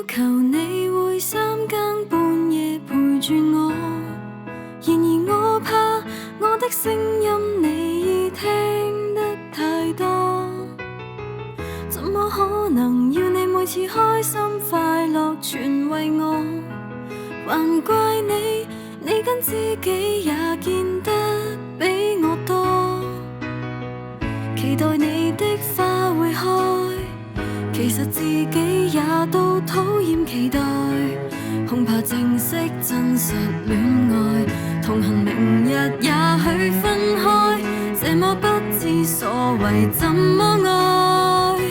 求你會三更半夜陪住我，然而我怕我的聲音你已聽得太多，怎麼可能要你每次開心快樂全為我？還怪你，你跟知己也見得比我多，期待你的花會開，其實自己也都討厭期待，恐怕正式真實戀愛，同行明日也許分開，這麼不知所謂怎麼愛？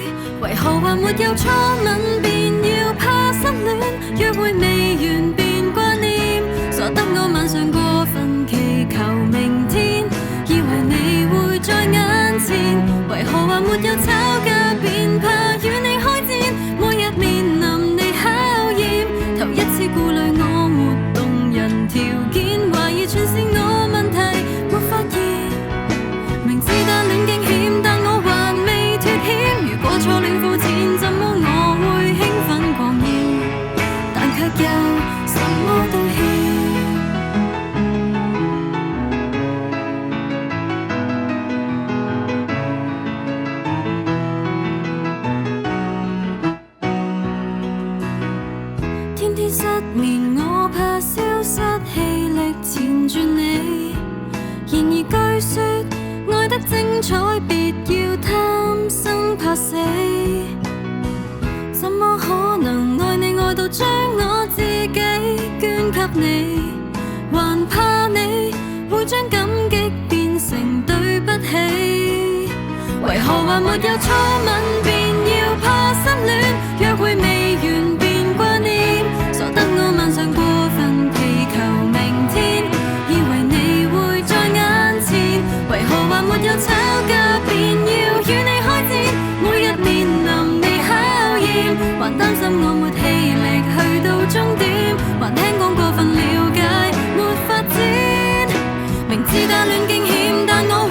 為何還沒有初吻便要怕失戀？約會未完便掛念，傻得我晚上過分祈求明天，以為你會在眼前，為何還沒有吵架便怕與你開戰？每日面臨你考驗，頭一次顧慮我沒動人條件，懷疑全是我問題沒發現，明知單戀驚險但我還未脫險，如果初戀膚淺怎麼我會興奮狂熱，但卻又什麼都欠。天天失眠我怕消失氣力纏住你，然而據說愛得精彩別要貪生怕死，怎麼可能愛你愛到將我自己捐給你？還怕你會將感激變成對不起，為何還沒有初吻便要怕失戀？約會未完便掛念，傻得我晚上過分祈求明天，以為你會在眼前，為何還沒有吵架便要與你開戰？每日面臨你考驗，還擔心我沒氣力去到終點，還聽講過分了解沒發展，明知單戀驚險但我